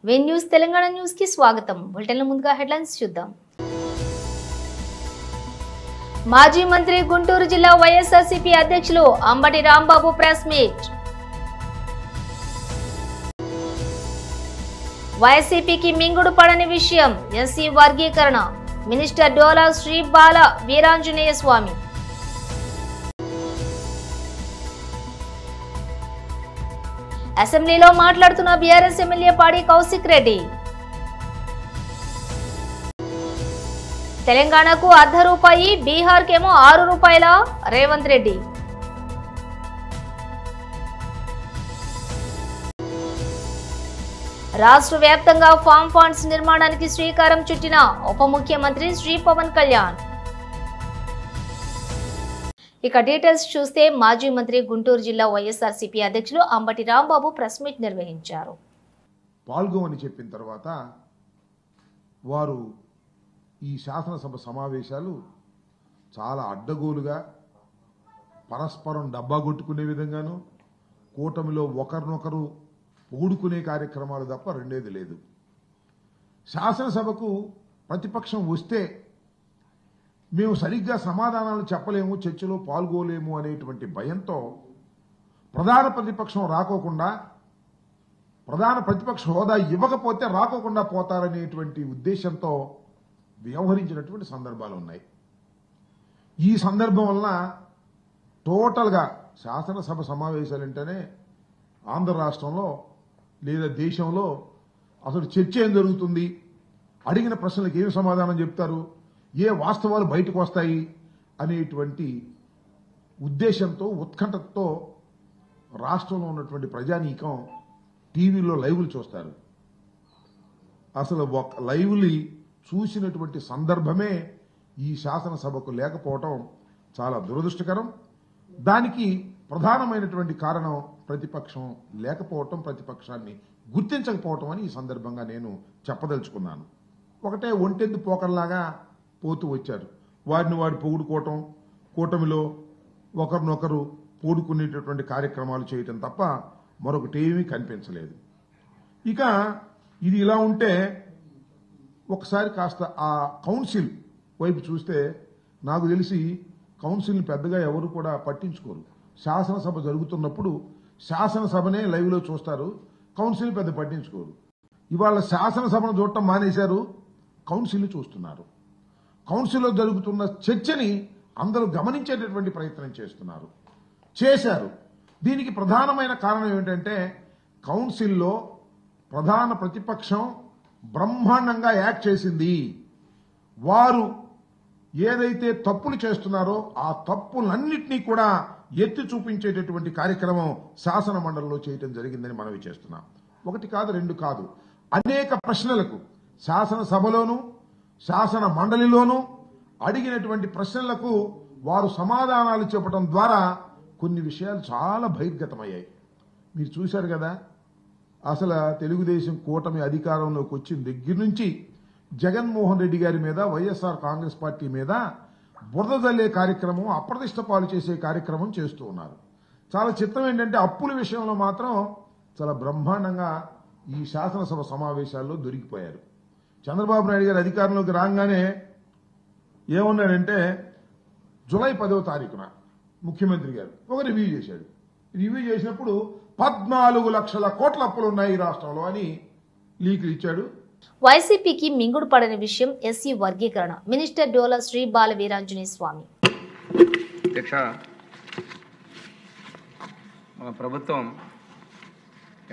When news Telangana news కి స్వాగతం. బులెటిన్ల ముందుగా హెడ్లైన్స్ చూద్దాం. మాజీ మంత్రి గుంటూరు జిల్లా వైఎస్ఆర్సీపీ అధ్యక్షులు అంబటి రాంబాబు ప్రెస్ మీట్. వైసీపీకి మింగుడు పడని విషయం ఎస్సీ వర్గీకరణ. మినిస్టర్ డోలా శ్రీ బాల వీరాంజనేయ స్వామి. అసెంబ్లీలో మాట్లాడుతున్న బీఆర్ఎస్ ఎమ్మెల్యే పాడి కౌశిక్ రెడ్డి. తెలంగాణకు ₹1 బీహార్కేమో ₹6 రేవంత్ రెడ్డి. రాష్ట్ర వ్యాప్తంగా ఫామ్ ఫండ్స్ నిర్మాణానికి శ్రీకారం చుట్టిన ఉప ముఖ్యమంత్రి శ్రీ పవన్ కళ్యాణ్. ఇక డీటెయిల్స్ చూస్తే మాజీ మంత్రి గుంటూరు జిల్లా వైఎస్ఆర్సీపీ అధ్యక్షులు అంబటి రాంబాబు ప్రెస్ మీట్ నిర్వహించారు. పాల్గొమని చెప్పిన తర్వాత వారు ఈ శాసనసభ సమావేశాలు చాలా అడ్డగోలుగా పరస్పరం డబ్బా కొట్టుకునే విధంగాను కూటమిలో ఒకరినొకరు పొగుడుకునే కార్యక్రమాలు తప్ప రెండేది లేదు. శాసనసభకు ప్రతిపక్షం వస్తే మేము సరిగ్గా సమాధానాలు చెప్పలేము, చర్చలో పాల్గొలేము అనేటువంటి భయంతో ప్రధాన ప్రతిపక్షం రాకోకుండా, ప్రధాన ప్రతిపక్ష హోదా ఇవ్వకపోతే రాకోకుండా పోతారనేటువంటి ఉద్దేశంతో వ్యవహరించినటువంటి సందర్భాలు ఉన్నాయి. ఈ సందర్భం వలన టోటల్గా శాసనసభ సమావేశాలంటేనే ఆంధ్ర రాష్ట్రంలో లేదా దేశంలో అసలు చర్చ ఏం జరుగుతుంది, అడిగిన ప్రశ్నలకు ఏం సమాధానం చెప్తారు, ఏ వాస్తవాలు బయటకు వస్తాయి అనేటువంటి ఉద్దేశంతో ఉత్కంఠతో రాష్ట్రంలో ఉన్నటువంటి ప్రజానీకం టీవీలో లైవ్లు చూస్తారు. అసలు ఒక లైవ్ని చూసినటువంటి సందర్భమే ఈ శాసనసభకు లేకపోవటం చాలా దురదృష్టకరం. దానికి ప్రధానమైనటువంటి కారణం ప్రతిపక్షం లేకపోవటం, ప్రతిపక్షాన్ని గుర్తించకపోవటం అని ఈ సందర్భంగా నేను చెప్పదలుచుకున్నాను. ఒకటే ఒంటెందు పోకర్లాగా పోతూ వచ్చారు. వారిని వారు పొగుడుకోవటం, కూటమిలో ఒకరినొకరు పోడుకునేటటువంటి కార్యక్రమాలు చేయటం తప్ప మరొకటి ఏమీ కనిపించలేదు. ఇక ఇది ఇలా ఉంటే ఒకసారి కాస్త ఆ కౌన్సిల్ వైపు చూస్తే నాకు తెలిసి కౌన్సిల్ని పెద్దగా ఎవరు కూడా పట్టించుకోరు. శాసనసభ జరుగుతున్నప్పుడు శాసనసభనే లైవ్లో చూస్తారు, కౌన్సిల్ పెద్ద పట్టించుకోరు. ఇవాళ శాసనసభను చూడటం మానేశారు, కౌన్సిల్ని చూస్తున్నారు. కౌన్సిల్లో జరుగుతున్న చర్చని అందరూ గమనించేటటువంటి ప్రయత్నం చేశారు. దీనికి ప్రధానమైన కారణం ఏమిటంటే కౌన్సిల్లో ప్రధాన ప్రతిపక్షం బ్రహ్మాండంగా యాక్ట్ చేసింది. వారు ఏదైతే తప్పులు చేస్తున్నారో ఆ తప్పులన్నింటినీ కూడా ఎత్తి చూపించేటటువంటి కార్యక్రమం శాసన మండలిలో చేయటం జరిగిందని మనవి చేస్తున్నాం. ఒకటి కాదు, రెండు కాదు, అనేక ప్రశ్నలకు శాసనసభలోనూ శాసన మండలిలోనూ అడిగినటువంటి ప్రశ్నలకు వారు సమాధానాలు చెప్పడం ద్వారా కొన్ని విషయాలు చాలా బహిర్గతమయ్యాయి. మీరు చూశారు కదా, అసలు తెలుగుదేశం కూటమి అధికారంలోకి వచ్చిన దగ్గర నుంచి జగన్మోహన్ రెడ్డి గారి మీద, వైఎస్ఆర్ కాంగ్రెస్ పార్టీ మీద బురద జల్లే కార్యక్రమం, అప్రతిష్ట పాలు చేసే కార్యక్రమం చేస్తూ ఉన్నారు. చాలా చిత్రం ఏంటంటే అప్పుల విషయంలో మాత్రం చాలా బ్రహ్మాండంగా ఈ శాసనసభ సమావేశాల్లో దొరికిపోయారు. చంద్రబాబు నాయుడు గారు అధికారంలోకి రాగానే ఏమన్నాడంటే జూలై 10వ తారీఖున ముఖ్యమంత్రి గారు ఒక రివ్యూ చేశాడు. రివ్యూ చేసినప్పుడు 14 లక్షల కోట్ల అప్పులు ఉన్నాయి ఈ రాష్ట్రంలో అని లీకులు ఇచ్చాడు. వైసీపీకి మింగుడు పడని విషయం ఎస్సీ వర్గీకరణ. మినిస్టర్ డోలా శ్రీ బాల వీరాంజనేయ స్వామి. అధ్యక్ష, మన ప్రభుత్వం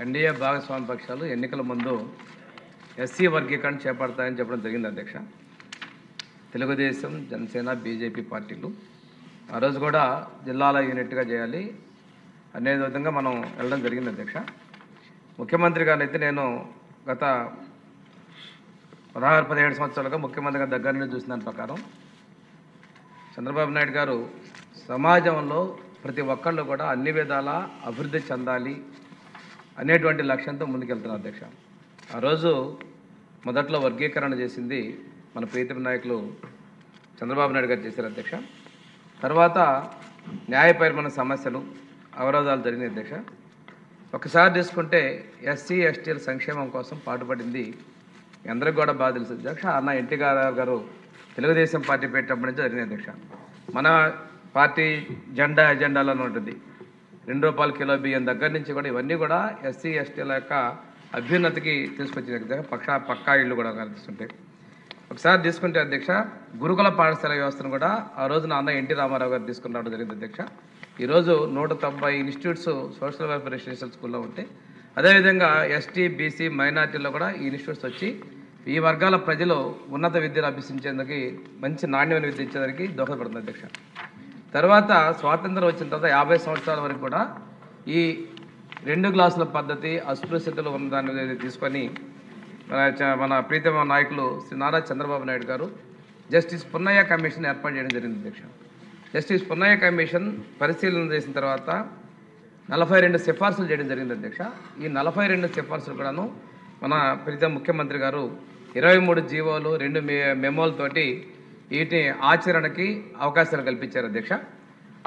ఎన్డీఏ భాగస్వామి పక్షాలు ఎన్నికల ముందు ఎస్సీ వర్గీకరణ చేపడతాయని చెప్పడం జరిగింది. అధ్యక్ష, తెలుగుదేశం, జనసేన, బీజేపీ పార్టీలు ఆ రోజు కూడా జిల్లాల యూనిట్గా చేయాలి అనే విధంగా మనం వెళ్ళడం జరిగింది. అధ్యక్ష, ముఖ్యమంత్రి గారిని అయితే నేను గత 16-17 సంవత్సరాలుగా ముఖ్యమంత్రిగా దగ్గర నుండి చూసిన దాని ప్రకారం చంద్రబాబు నాయుడు గారు సమాజంలో ప్రతి ఒక్కళ్ళు కూడా అన్ని విధాలా అభివృద్ధి చెందాలి అనేటువంటి లక్ష్యంతో ముందుకెళ్తున్నారు. అధ్యక్ష, ఆ రోజు మొదట్లో వర్గీకరణ చేసింది మన ప్రీతమ నాయకులు చంద్రబాబు నాయుడు గారు చేశారు. అధ్యక్ష, తర్వాత న్యాయపరమైన సమస్యలు, అవరోధాలు జరిగినాయి. అధ్యక్ష, ఒకసారి తీసుకుంటే ఎస్సీ ఎస్టీల సంక్షేమం కోసం పాటుపడింది అందరికి కూడా బాగా తెలుసు అధ్యక్ష. అన్న ఎన్టీ గారు తెలుగుదేశం పార్టీ పెట్టినప్పటి నుంచి జరిగిన అధ్యక్ష. మన పార్టీ ఎజెండాలోనే ఉంటుంది. ₹2 కిలో బియ్యం దగ్గర నుంచి కూడా ఇవన్నీ కూడా ఎస్సీ ఎస్టీల యొక్క అభ్యున్నతికి తీసుకొచ్చిన అధ్యక్ష. పక్కా ఇళ్ళు కూడా కనిపిస్తుంటాయి. ఒకసారి తీసుకుంటే అధ్యక్ష, గురుకుల పాఠశాల వ్యవస్థను కూడా ఆ రోజున అన్న ఎన్టీ రామారావు గారు తీసుకుని రావడం జరిగింది అధ్యక్ష. ఈరోజు 190 ఇన్స్టిట్యూట్స్ సోషల్ వెల్ఫేర్ రెసిడెన్షియల్ స్కూల్లో ఉంటాయి. అదేవిధంగా ఎస్టీ బీసీ మైనార్టీలో కూడా ఈ ఇన్స్టిట్యూట్స్ వచ్చి ఈ వర్గాల ప్రజలు ఉన్నత విద్యను అభ్యసించేందుకు మంచి నాణ్యమైన విద్య ఇచ్చేందుకు దోహదపడుతుంది అధ్యక్ష. తర్వాత స్వాతంత్రం వచ్చిన తర్వాత 50 సంవత్సరాల వరకు కూడా ఈ 2 గ్లాసుల పద్ధతి అస్పృశ్యతలు ఉన్న దాన్ని తీసుకొని మన ప్రీతమ నాయకులు శ్రీ నారా చంద్రబాబు నాయుడు గారు జస్టిస్ పున్నయ్య కమిషన్ ఏర్పాటు చేయడం జరిగింది అధ్యక్ష. జస్టిస్ పున్నయ్య కమిషన్ పరిశీలన చేసిన తర్వాత 42 సిఫార్సులు చేయడం జరిగింది అధ్యక్ష. ఈ 42 సిఫార్సులు కూడాను మన ప్రీతమ ముఖ్యమంత్రి గారు 23 జీవోలు 2 మెమోలతోటి వీటి ఆచరణకి అవకాశాలు కల్పించారు అధ్యక్ష.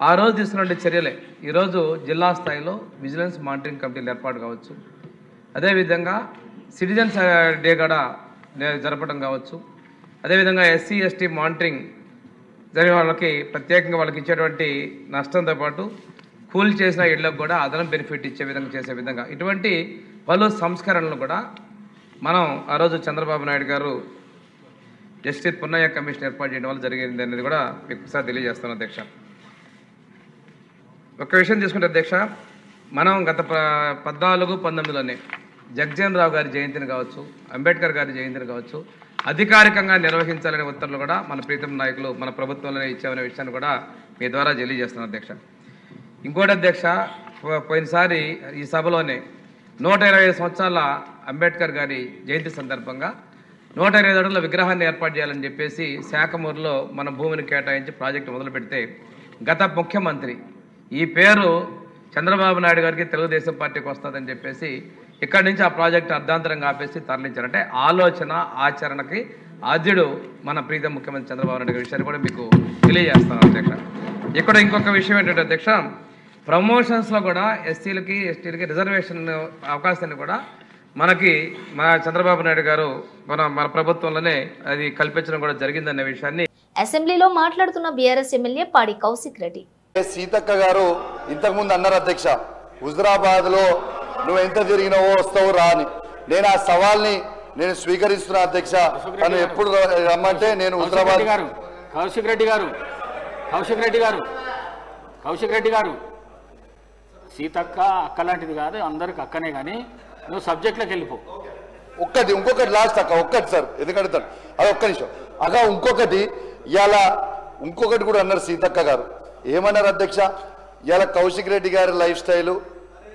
ఆ రోజు తీసుకున్న చర్యలే ఈరోజు జిల్లా స్థాయిలో విజిలెన్స్ మానిటరింగ్ కమిటీలు ఏర్పాటు కావచ్చు, అదేవిధంగా సిటిజన్స్ డే కూడా జరపడం కావచ్చు, అదేవిధంగా ఎస్సీ ఎస్టీ మానిటరింగ్ జరిగే వాళ్ళకి ప్రత్యేకంగా వాళ్ళకి ఇచ్చేటువంటి నష్టంతో పాటు కూల్ చేసిన ఇళ్లకు కూడా అదనం బెనిఫిట్ ఇచ్చే విధంగా చేసే విధంగా ఇటువంటి పలు సంస్కరణలు కూడా మనం ఆ రోజు చంద్రబాబు నాయుడు గారు జస్టిస్ పున్నయ్య కమిషన్ ఏర్పాటు చేయడం వల్ల జరిగింది అనేది కూడా మీకు ఒకసారి తెలియజేస్తాను అధ్యక్ష. ఒక విషయం తీసుకుంటే అధ్యక్ష, మనం గత 14-19లోనే జగ్జీవన్ రావు గారి జయంతిని కావచ్చు, అంబేద్కర్ గారి జయంతిని కావచ్చు అధికారికంగా నిర్వహించాలనే ఉత్తర్వులు కూడా మన ప్రీతం నాయకులు మన ప్రభుత్వంలోనే ఇచ్చామనే విషయాన్ని కూడా మీ ద్వారా తెలియజేస్తున్నాను అధ్యక్ష. ఇంకోటి అధ్యక్ష, పోయినసారి ఈ సభలోనే 125 సంవత్సరాల అంబేద్కర్ గారి జయంతి సందర్భంగా 125 అడుగుల విగ్రహాన్ని ఏర్పాటు చేయాలని చెప్పేసి శాఖమూరులో మన భూమిని కేటాయించి ప్రాజెక్టు మొదలు పెడితే గత ముఖ్యమంత్రి ఈ పేరు చంద్రబాబు నాయుడు గారికి తెలుగుదేశం పార్టీకి వస్తుందని చెప్పేసి ఇక్కడి నుంచి ఆ ప్రాజెక్టు అర్ధాంతరంగా ఆపేసి తరలించారంటే ఆలోచన ఆచరణకి ఆద్యుడు మన ప్రీతం ముఖ్యమంత్రి చంద్రబాబు నాయుడు గారి విషయాన్ని కూడా మీకు తెలియజేస్తాను అధ్యక్ష. ఇక్కడ ఇంకొక విషయం ఏంటంటే అధ్యక్ష, ప్రమోషన్స్లో కూడా ఎస్సీలకి ఎస్టీలకి రిజర్వేషన్ అవకాశాన్ని కూడా మనకి మన చంద్రబాబు నాయుడు గారు మన ప్రభుత్వంలోనే అది కల్పించడం కూడా జరిగిందనే విషయాన్ని అసెంబ్లీలో మాట్లాడుతున్న బీఆర్ఎస్ ఎమ్మెల్యే పాడి కౌశిక్ రెడ్డి. సీతక్క గారు ఇంతకుముందు అన్నారు అధ్యక్ష, హుజురాబాద్లో నువ్వు ఎంత తిరిగినావో వస్తావు రా అని. నేను ఆ సవాల్ని స్వీకరిస్తున్నా అధ్యక్ష. తను ఎప్పుడు రమ్మంటే నేను హుజురాబాద్ కౌశిక్ రెడ్డి గారు సీతక్క అక్క లాంటిది కాదు, అందరికి అక్కనే, కానీ నువ్వు సబ్జెక్ట్లోకి వెళ్ళిపో. ఇంకొకటి లాస్ట్ అక్క, ఒక్కటి సార్ ఎందుకంటే అది ఒక్క నిమిషం అక్క. ఇంకొకటి కూడా అన్నారు సీతక్క గారు. ఏమన్నారు అధ్యక్ష, ఇవాళ కౌశిక్ రెడ్డి గారి లైఫ్ స్టైల్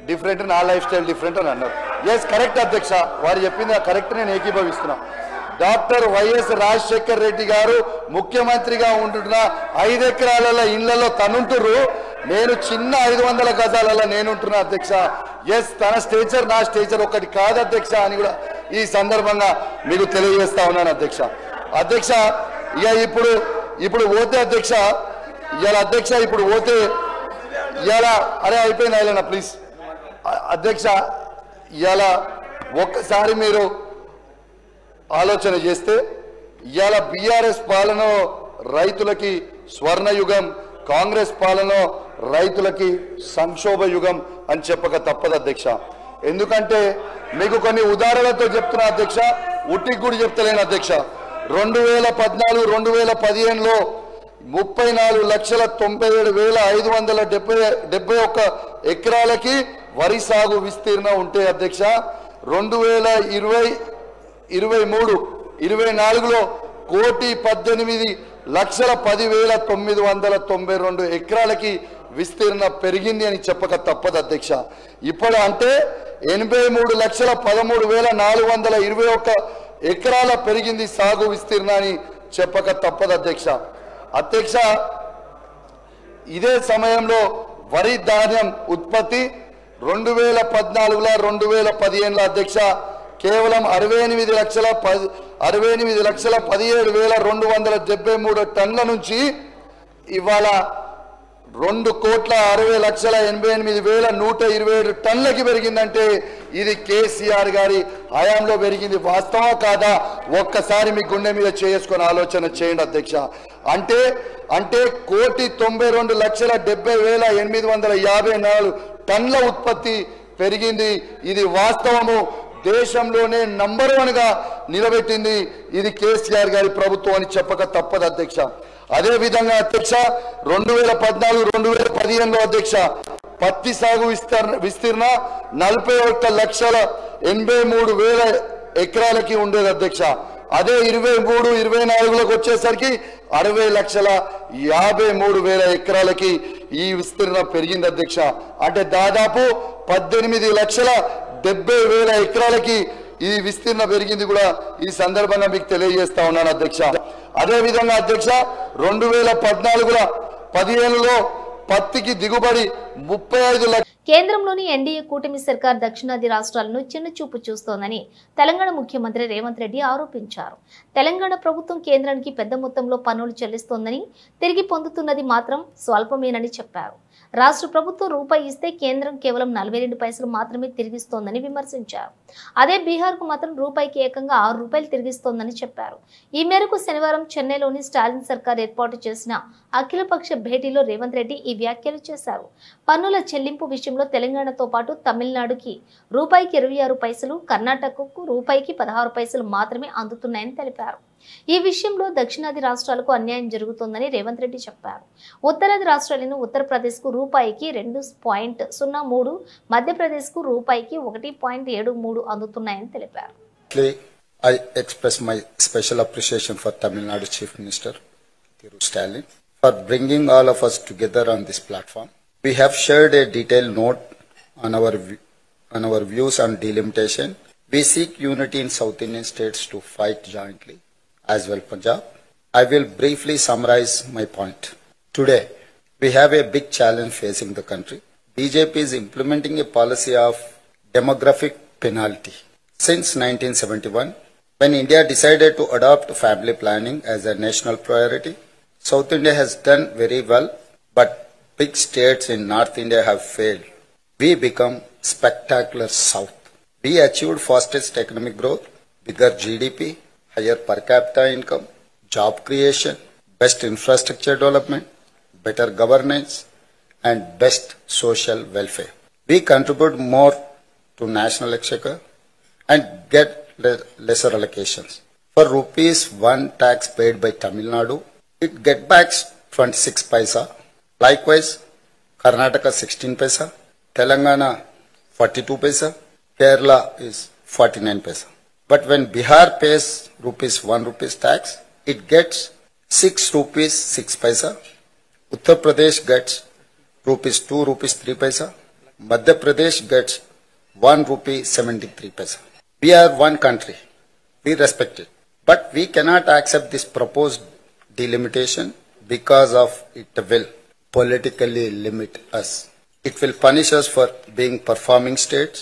డిఫరెంట్, నా లైఫ్ స్టైల్ డిఫరెంట్ అని అన్నారు. ఎస్ కరెక్ట్ అధ్యక్ష, వారు చెప్పింది కరెక్ట్, నేను ఏకీభవిస్తున్నా. డాక్టర్ వైఎస్ రాజశేఖర్ రెడ్డి గారు ముఖ్యమంత్రిగా ఉంటున్న 5 ఎకరాల ఇళ్లలో తనుంటురు, నేను చిన్న 500 గజాలలో నేనుంటున్నా అధ్యక్ష. ఎస్, తన స్టేచర్ నా స్టేచర్ ఒకటి కాదు అధ్యక్ష అని కూడా ఈ సందర్భంగా మీకు తెలియజేస్తా ఉన్నాను అధ్యక్ష. ఇక ఇప్పుడు పోతే అధ్యక్ష, ఇప్పుడు పోతే అరే అయిపోయింది అయినా ప్లీజ్ అధ్యక్ష. ఒక్కసారి మీరు ఆలోచన చేస్తే బీఆర్ఎస్ పాలన రైతులకి స్వర్ణయుగం, కాంగ్రెస్ పాలన రైతులకి సంక్షోభ యుగం అని చెప్పక తప్పదు అధ్యక్ష. ఎందుకంటే మీకు కొన్ని ఉదాహరణలతో చెప్తున్నా అధ్యక్ష, ఉట్టికి కూడా చెప్తలేను అధ్యక్ష. 2014-2015లో 34,97,571 ఎకరాలకి వరి సాగు విస్తీర్ణం ఉంటే అధ్యక్ష, 2023-24లో 1,18,10,992 ఎకరాలకి విస్తీర్ణ పెరిగింది అని చెప్పక తప్పదు అధ్యక్ష. ఇప్పుడు అంటే 83,13,421 ఎకరాల పెరిగింది సాగు విస్తీర్ణాన్ని చెప్పక తప్పదు అధ్యక్ష. ఇదే సమయంలో వరి ధాన్యం ఉత్పత్తి 2014-2015 అధ్యక్ష కేవలం 68,17,273 టన్నుల నుంచి ఇవాళ 2,60,88,127 టన్నులకి పెరిగిందంటే ఇది కేసీఆర్ గారి హయాంలో పెరిగింది. వాస్తవా కాదా? ఒక్కసారి మీ గుండె మీద చేసుకొని ఆలోచన చేయండి అధ్యక్ష. అంటే 1,92,70,854 టన్నుల ఉత్పత్తి పెరిగింది. ఇది వాస్తవము. దేశంలోనే నంబర్ 1 గా నిలబెట్టింది ఇది కేసీఆర్ గారి ప్రభుత్వం అని చెప్పక తప్పదు అధ్యక్ష. అదే విధంగా అధ్యక్ష 2014-2015లో అధ్యక్ష పత్తి సాగు విస్తీర్ణ 41,83,000 ఎకరాలకి ఉండేది అధ్యక్ష. అదే 23-24లోకి వచ్చేసరికి 60,53,000 ఎకరాలకి ఈ విస్తీర్ణ పెరిగింది అధ్యక్ష. అంటే దాదాపు 18,70,000 ఎకరాలకి ఈ విస్తీర్ణ పెరిగింది కూడా ఈ సందర్భంగా మీకు తెలియజేస్తా ఉన్నాను అధ్యక్ష. అదే విధంగా అధ్యక్ష 2014-15లో పత్తికి దిగుబడి 35 లక్షల. కేంద్రంలోని ఎన్డీఏ కూటమి సర్కార్ దక్షిణాది రాష్ట్రాలను చిన్నచూపు చూస్తోందని తెలంగాణ ముఖ్యమంత్రి రేవంత్ రెడ్డి ఆరోపించారు. తెలంగాణ ప్రభుత్వం కేంద్రానికి పెద్ద మొత్తంలో పన్నులు చెల్లిస్తోందని, తిరిగి పొందుతున్నది మాత్రం స్వల్పమేనని చెప్పారు. రాష్ట్ర ప్రభుత్వం రూపాయి ఇస్తే కేంద్రం కేవలం 42 పైసలు మాత్రమే తిరిగిస్తోందని విమర్శించారు. అదే బీహార్కు మాత్రం రూపాయికి ఏకంగా 6 రూపాయలు తిరిగిస్తోందని చెప్పారు. ఈ మేరకు శనివారం చెన్నైలోని స్టాలిన్ సర్కార్ ఏర్పాటు చేసిన అఖిలపక్ష భేటీలో రేవంత్ రెడ్డి ఈ వ్యాఖ్యలు చేశారు. పన్నుల చెల్లింపు విషయంలో తెలంగాణతో పాటు తమిళనాడుకి రూపాయికి 26 పైసలు, కర్ణాటకకు రూపాయికి 16 పైసలు మాత్రమే అందుతున్నాయని తెలిపారు. ఈ విషయంలో దక్షిణాది రాష్ట్రాలకు అన్యాయం జరుగుతోందని రేవంత్ రెడ్డి చెప్పారు. ఉత్తరాది రాష్ట్రాలను ఉత్తరప్రదేశ్ కు రూపాయికి 2.03, మధ్యప్రదేశ్ కు రూపాయికి 1.73 అందుతున్నాయని తెలిపారు. I express my special appreciation for Tamil Nadu Chief Minister Thiru Stalin for bringing all of us together on this platform. We have shared a detailed note on our views on delimitation. We seek unity in South Indian states to fight jointly, as well Punjab. I will briefly summarize my point. Today, we have a big challenge facing the country. BJP is implementing a policy of demographic penalty. Since 1971, when India decided to adopt family planning as a national priority, South India has done very well, but big states in North India have failed. We become spectacular South. We achieved fastest economic growth, bigger GDP, higher per capita income, job creation, best infrastructure development, better governance, and best social welfare. We contribute more to national exchequer and get lesser allocations. For rupees 1 tax paid by Tamil Nadu, it get back 26 paisa. Likewise, Karnataka 16 paisa, Telangana 42 paisa, Kerala is 49 paisa. But when Bihar pays rupees 1 rupees tax, it gets 6 rupees 6 paisa. Uttar Pradesh gets rupees 2 rupees 3 paisa. Madhya Pradesh gets 1 rupee 73 paisa. We are one country. We respect it. But we cannot accept this proposed delimitation because of it will politically limit us. It will punish us for being performing states.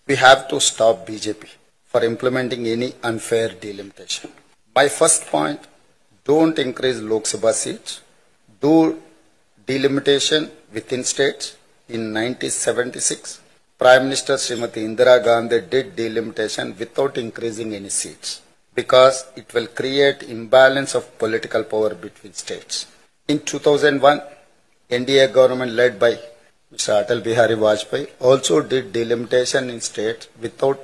We have to stop BJP for implementing any unfair delimitation. My first point, don't increase Lok Sabha seats. Do delimitation within states. In 1976, Prime Minister Srimati Indira Gandhi did delimitation without increasing any seats because it will create imbalance of political power between states. In 2001, NDA government led by Mr. Atal Bihari Vajpayee also did delimitation in states without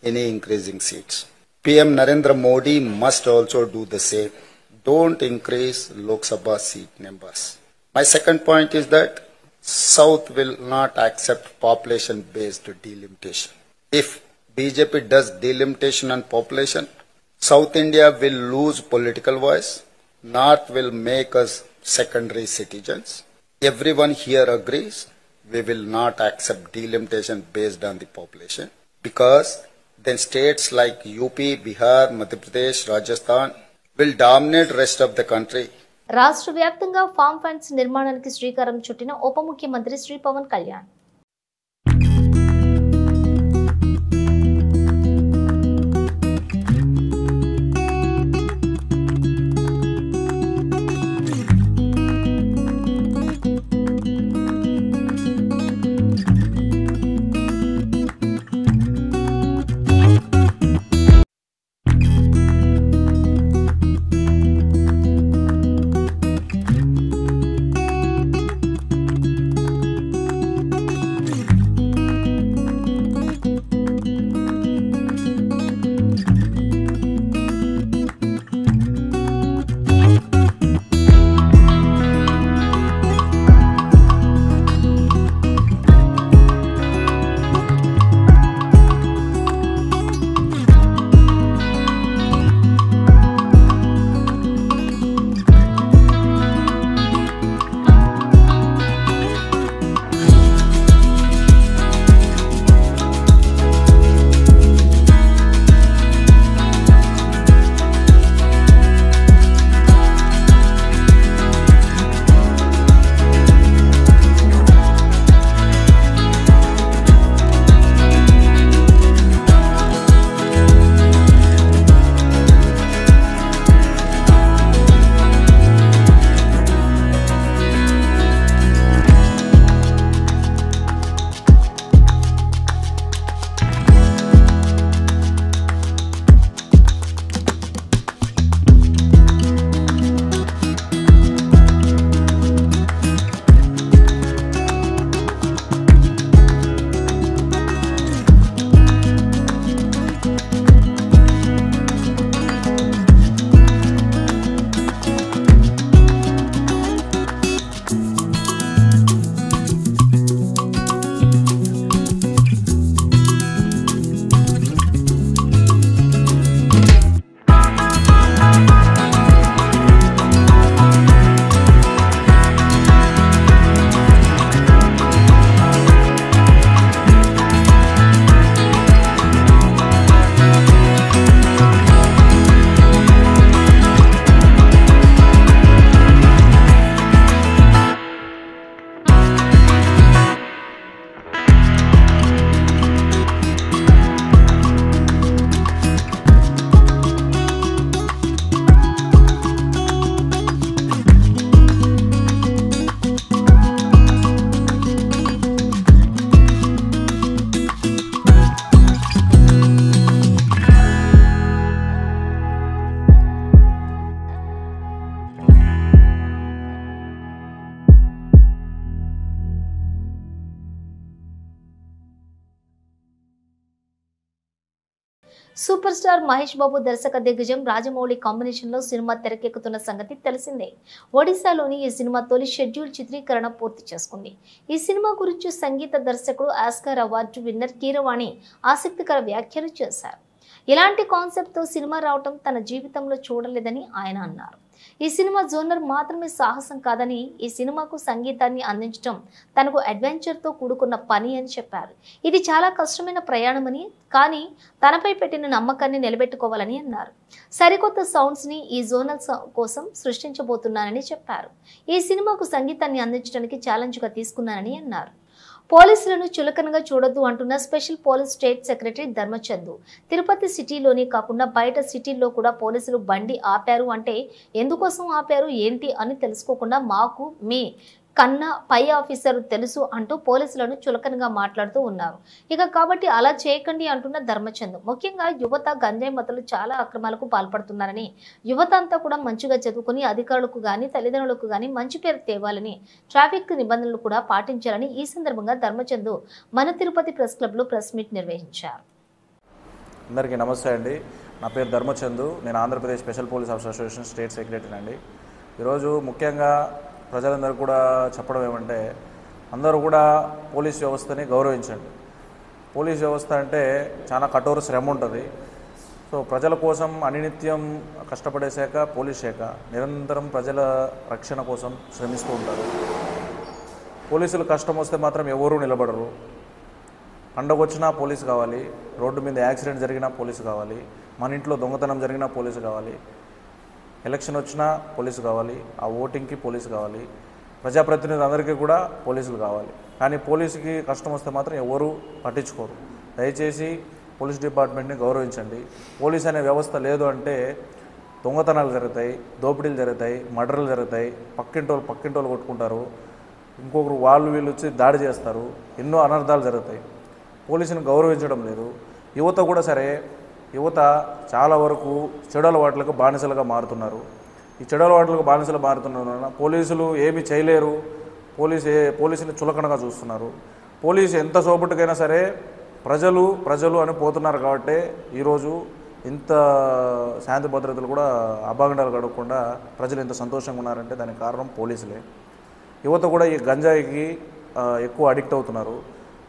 any increasing seats. PM Narendra Modi must also do the same. Don't increase Lok Sabha seat numbers. My second point is that South will not accept population-based delimitation. If BJP does delimitation on population, South India will lose political voice. North will make us secondary citizens. Everyone here agrees we will not accept delimitation based on the population because then states like UP, Bihar, Madhya Pradesh, Rajasthan will dominate rest of the country. రాష్ట్ర వ్యాప్తంగా form funds నిర్మాణానికి శ్రీకారం చుట్టిన ఉప ముఖ్యమంత్రి Shri Pawan Kalyan. Super star Mahesh Babu దర్శక దిగ్గజం Rajamouli combination లో సినిమా తెరకెక్కుతున్న సంగతి తెలిసిందే. ఒడిశాలోని ఈ సినిమా తొలి షెడ్యూల్ చిత్రీకరణ పూర్తి చేసుకుంది. ఈ సినిమా గురించి సంగీత దర్శకుడు ఆస్కార్ అవార్డు విన్నర్ కీరవాణి ఆసక్తికర వ్యాఖ్యలు చేశారు. ఇలాంటి కాన్సెప్ట్ తో సినిమా రావటం తన జీవితంలో చూడలేదని ఆయన అన్నారు. ఈ సినిమా జోనర్ మాత్రమే సాహసం కాదని, ఈ సినిమాకు సంగీతాన్ని అందించడం తనకు అడ్వెంచర్ తో కూడుకున్న పని అని చెప్పారు. ఇది చాలా కష్టమైన ప్రయాణమని, కానీ తనపై పెట్టిన నమ్మకాన్ని నిలబెట్టుకోవాలని అన్నారు. సరికొత్త సౌండ్స్ ని ఈ జోనల్ కోసం సృష్టించబోతున్నానని చెప్పారు. ఈ సినిమాకు సంగీతాన్ని అందించడానికి ఛాలెంజ్ గా తీసుకున్నానని అన్నారు. పోలీసులను చులకనగా చూడొద్దు అంటున్న special police state secretary Dharmachandu. Tirupati సిటీలోనే కాకుండా బయట సిటీల్లో కూడా పోలీసులు బండి ఆపారు అంటే ఎందుకోసం ఆపారు ఏంటి అని తెలుసుకోకుండా మాకు మీ కన్నా పై ఆఫీసర్ తెలుసు అంటూ పోలీసులను చులకనగా మాట్లాడుతూ ఉన్నారు. ఇక కాబట్టి అలా చేయకండి అంటున్న ధర్మచందు. ముఖ్యంగా యువత గంజాయి మతలు చాలా అక్రమాలకు పాల్పడుతున్నారని, యువత అంతా కూడా మంచిగా చదువుకుని అధికారులకు గాని తల్లిదండ్రులకు గాని మంచి పేరు తేవాలని, ట్రాఫిక్ నిబంధనలు కూడా పాటించాలని ఈ సందర్భంగా ధర్మచందు మన తిరుపతి ప్రెస్ క్లబ్ లో ప్రెస్ మీట్ నిర్వహించారు. అందరికీ నమస్తే అండి. నా పేరు ధర్మచందు. నేను Andhra Pradesh special police officer association state secretary అండి. ఈరోజు ముఖ్యంగా ప్రజలందరూ కూడా చెప్పడం ఏమంటే, అందరూ కూడా పోలీస్ వ్యవస్థని గౌరవించండి. పోలీస్ వ్యవస్థ అంటే చాలా కఠోర శ్రమ ఉంటుంది. సో ప్రజల కోసం అనినిత్యం కష్టపడే శాఖ పోలీస్ శాఖ. నిరంతరం ప్రజల రక్షణ కోసం శ్రమిస్తూ ఉంటారు. పోలీసులు కష్టం వస్తే మాత్రం ఎవరూ నిలబడరు. పండగ వచ్చినా పోలీసు కావాలి, రోడ్డు మీద యాక్సిడెంట్ జరిగినా పోలీసు కావాలి, మన ఇంట్లో దొంగతనం జరిగినా పోలీసు కావాలి, ఎలక్షన్ వచ్చినా పోలీసు కావాలి, ఆ ఓటింగ్కి పోలీసు కావాలి, ప్రజాప్రతినిధులందరికీ కూడా పోలీసులు కావాలి. కానీ పోలీసుకి కష్టం వస్తే మాత్రం ఎవరు పట్టించుకోరు. దయచేసి పోలీస్ డిపార్ట్మెంట్ని గౌరవించండి. పోలీస్ అనే వ్యవస్థ లేదు అంటే దొంగతనాలు జరుగుతాయి, దోపిడీలు జరుగుతాయి, మర్డర్లు జరుగుతాయి, పక్కింటోళ్ళు కొట్టుకుంటారు, ఇంకొకరు వీళ్ళు వచ్చి దాడి చేస్తారు, ఎన్నో అనర్థాలు జరుగుతాయి. పోలీసుని గౌరవించడం లేదు. యువత కూడా సరే, యువత చాలా వరకు చెడు అలవాట్లకు బానిసలుగా మారుతున్నారు. ఈ చెడు అలవాట్లకు బానిసలు మారుతున్న పోలీసులు ఏమీ చేయలేరు. పోలీసుని చులకనగా చూస్తున్నారు. పోలీసు ఎంత సోపట్టుకైనా సరే ప్రజలు అని పోతున్నారు. కాబట్టి ఈరోజు ఇంత శాంతి భద్రతలు కూడా అభాగండాలు గడవకుండా ప్రజలు ఎంత సంతోషంగా ఉన్నారంటే దానికి కారణం పోలీసులే. యువత కూడా ఈ గంజాయికి ఎక్కువ అడిక్ట్ అవుతున్నారు.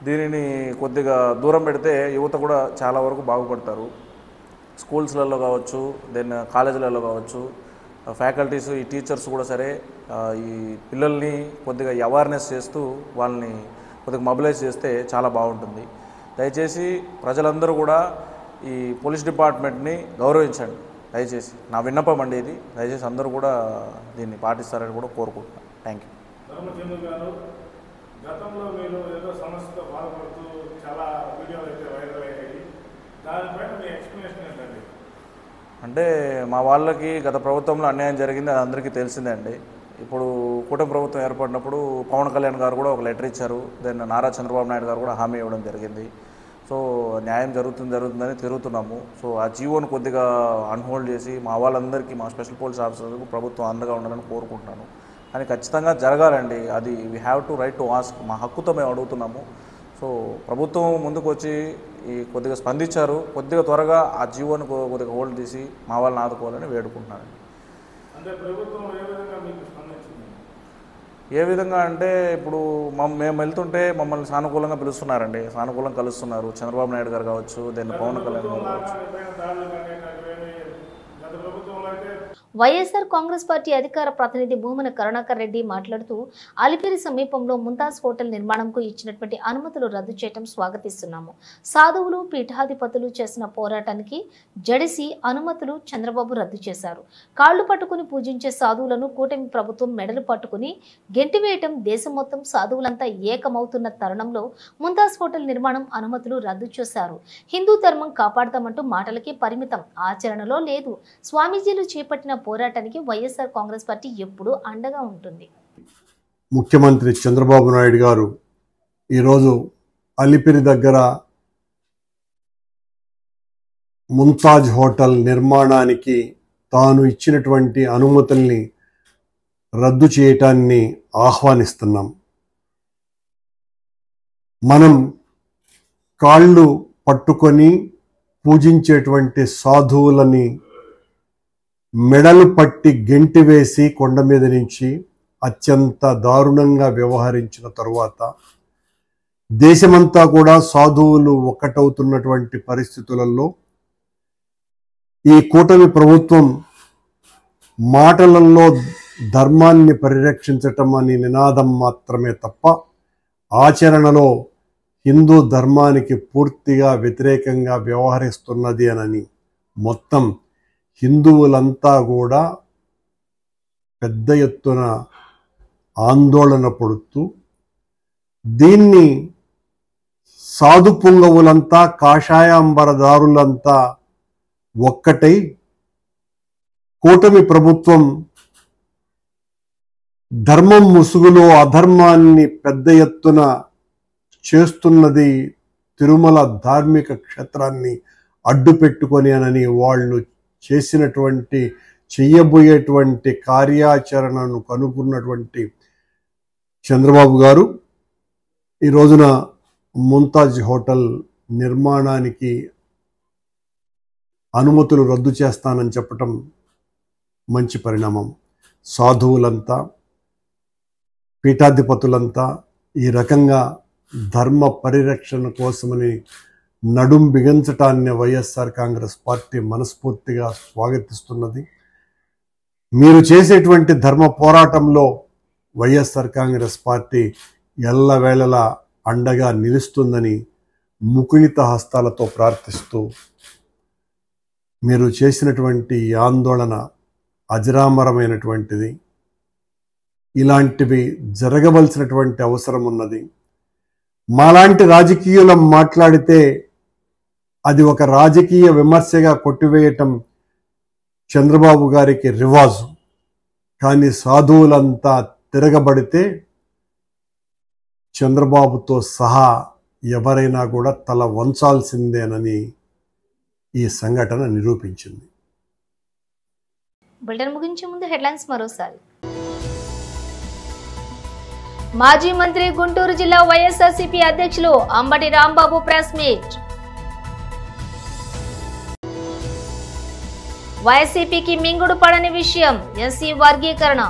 దీనిని కొద్దిగా దూరం పెడితే యువత కూడా చాలా వరకు బాగుపడతారు. స్కూల్స్లలో కావచ్చు, దెన్ కాలేజీలలో కావచ్చు, ఫ్యాకల్టీస్, ఈ టీచర్స్ కూడా సరే ఈ పిల్లల్ని కొద్దిగా అవేర్నెస్ చేస్తూ వాళ్ళని కొద్దిగా మొబిలైజ్ చేస్తే చాలా బాగుంటుంది. దయచేసి ప్రజలందరూ కూడా ఈ పోలీస్ డిపార్ట్మెంట్ని గౌరవించండి. దయచేసి నా విన్నపం అండి ఇది. దయచేసి అందరూ కూడా దీన్ని పాటిస్తారని కూడా కోరుకుంటున్నాను. Thank you. ధర్మచంద్ర గారు, గతంలో మీరు ఏదో సమస్యతో బాధపడుతూ చాలా వీడియోలు అయితే వైరల్ అయ్యాయి. దానిపైన మీ ఎక్స్ప్లెనేషన్ ఏంటండి? అంటే మా వాళ్ళకి గత ప్రభుత్వంలో అన్యాయం జరిగింది, అది అందరికీ తెలిసిందే అండి. ఇప్పుడు కూటమి ప్రభుత్వం ఏర్పడినప్పుడు పవన్ కళ్యాణ్ గారు కూడా ఒక లెటర్ ఇచ్చారు. దెన్ నారా చంద్రబాబు నాయుడు గారు కూడా హామీ ఇవ్వడం జరిగింది. సో న్యాయం జరుగుతుందని తిరుగుతున్నాము. సో ఆ జీవోను కొద్దిగా అన్హోల్డ్ చేసి మా వాళ్ళందరికీ, మా స్పెషల్ పోలీస్ ఆఫీసర్లకు ప్రభుత్వం అండగా ఉండాలని కోరుకుంటున్నాను. కానీ ఖచ్చితంగా జరగాలండి. అది we have to right to ask. మా హక్కుతో మేము అడుగుతున్నాము. సో ప్రభుత్వం ముందుకు వచ్చి ఈ కొద్దిగా స్పందించారు. కొద్దిగా త్వరగా ఆ జీవోను కొద్దిగా హోల్డ్ తీసి మా వాళ్ళని ఆదుకోవాలని వేడుకుంటున్నానండి. అంటే ప్రభుత్వం ఏ విధంగా మీకు స్పందించింది? ఏ విధంగా అంటే ఇప్పుడు మేము వెళ్తుంటే మమ్మల్ని సానుకూలంగా పిలుస్తున్నారండి, సానుకూలంగా కలుస్తున్నారు. చంద్రబాబు నాయుడు గారు కావచ్చు, దెన్ పవన్ కళ్యాణ్ గారు కావచ్చు. వైఎస్ఆర్ కాంగ్రెస్ పార్టీ అధికార ప్రతినిధి భూమన కరుణాకర్ రెడ్డి మాట్లాడుతూ అలిపిరి సమీపంలో ముంతాజ్ హోటల్ నిర్మాణంకు ఇచ్చినటువంటి అనుమతులు రద్దు చేయడం స్వాగతిస్తున్నాము. సాధువులు పీఠాధిపతులు చేసిన పోరాటానికి జడిసి అనుమతులు చంద్రబాబు రద్దు చేశారు. కాళ్లు పట్టుకుని పూజించే సాధువులను కూటమి ప్రభుత్వం మెడలు పట్టుకుని గెంటివేయటం, దేశం మొత్తం సాధువులంతా ఏకమవుతున్న తరుణంలో ముంతాజ్ హోటల్ నిర్మాణం అనుమతులు రద్దు చేశారు. హిందూ ధర్మం కాపాడతామంటూ మాటలకి పరిమితం, ఆచరణలో లేదు. స్వామీజీలు చేపట్టిన పోరాటానికి వైఎస్ఆర్ కాంగ్రెస్ పార్టీ ఎప్పుడూ అండగా ఉంటుంది. ముఖ్యమంత్రి చంద్రబాబు నాయుడు గారు ఈరోజు అలిపిరి దగ్గర ముంతాజ్ హోటల్ నిర్మాణానికి తాను ఇచ్చినటువంటి అనుమతుల్ని రద్దు చేయటాన్ని ఆహ్వానిస్తున్నాం. మనం కాళ్ళు పట్టుకొని పూజించేటువంటి సాధువులని మెడలు పట్టి గెంటివేసి కొండ మీద నుంచి అత్యంత దారుణంగా వ్యవహరించిన తరువాత దేశమంతా కూడా సాధువులు ఒక్కటవుతున్నటువంటి పరిస్థితులలో ఈ కూటమి ప్రభుత్వం మాటలలో ధర్మాన్ని పరిరక్షించటం అనే నినాదం మాత్రమే తప్ప ఆచరణలో హిందూ ధర్మానికి పూర్తిగా వ్యతిరేకంగా వ్యవహరిస్తున్నది అని మొత్తం హిందువులంతా కూడా పెద్ద ఎత్తున ఆందోళన పడుతూ దీన్ని సాధు పుంగవులంతా కాషాయాంబరదారులంతా ఒక్కటై కూటమి ప్రభుత్వం ధర్మం ముసుగులో అధర్మాన్ని పెద్ద ఎత్తున చేస్తున్నది తిరుమల ధార్మిక క్షేత్రాన్ని అడ్డు పెట్టుకొని అని వాళ్ళు చేసినటువంటి చెయ్యబోయేటువంటి కార్యాచరణను కనుగొన్నటువంటి చంద్రబాబు గారు ఈ రోజున ముంతాజ్ హోటల్ నిర్మాణానికి అనుమతులు రద్దు చేస్తానని చెప్పటం మంచి పరిణామం. సాధువులంతా పీఠాధిపతులంతా ఈ రకంగా ధర్మ పరిరక్షణ కోసమని నడుం బిగించటాన్ని వైఎస్ఆర్ కాంగ్రెస్ పార్టీ మనస్ఫూర్తిగా స్వాగతిస్తున్నది. మీరు చేసేటువంటి ధర్మ పోరాటంలో వైఎస్ఆర్ కాంగ్రెస్ పార్టీ ఎల్లవేళలా అండగా నిలుస్తుందని ముకుళిత హస్తాలతో ప్రార్థిస్తూ మీరు చేసినటువంటి ఆందోళన అజరామరమైనటువంటిది. ఇలాంటివి జరగవలసినటువంటి అవసరం ఉన్నది. మాలాంటి రాజకీయులం మాట్లాడితే అది ఒక రాజకీయ విమర్శగా కొట్టివేయటం చంద్రబాబు గారికి రివాజు. కానీ సాధువులంతా తిరగబడితే చంద్రబాబుతో సహా ఎవరైనా కూడా తల వంచాల్సిందేనని ఈ సంఘటన నిరూపించింది. బులెటిన్ ముగించే ముందు హెడ్లైన్స్ మరోసారి. మాజీ మంత్రి గుంటూరు జిల్లా వైఎస్ఆర్సీపీ అధ్యక్షులు అంబటి రాంబాబు ప్రెస్ మీట్. వైసీపీకి మింగుడు పడని విషయం ఎస్సీ వర్గీకరణ.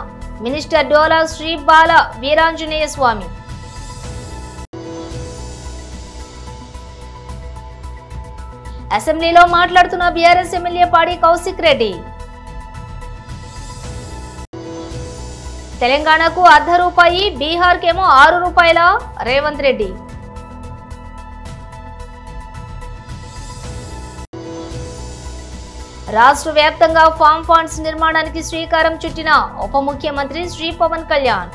మినిస్టర్ డోలా శ్రీ బాల వీరాంజనేయ స్వామి. అసెంబ్లీలో మాట్లాడుతున్న బీఆర్ఎస్ ఎమ్మెల్యే పాడి కౌశిక్ రెడ్డి. తెలంగాణకు ₹1 బీహార్కేమో ₹6 రేవంత్ రెడ్డి. రాష్ట్ర వ్యాప్తంగా ఫామ్ ఫండ్స్ నిర్మాణానికి శ్రీకారం చుట్టిన ఉప ముఖ్యమంత్రి శ్రీ పవన్ కళ్యాణ్.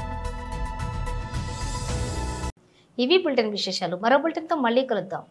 ఇవి బులెటిన్ విశేషాలు. మరో బులెటిన్తో మళ్ళీ కలుద్దాం.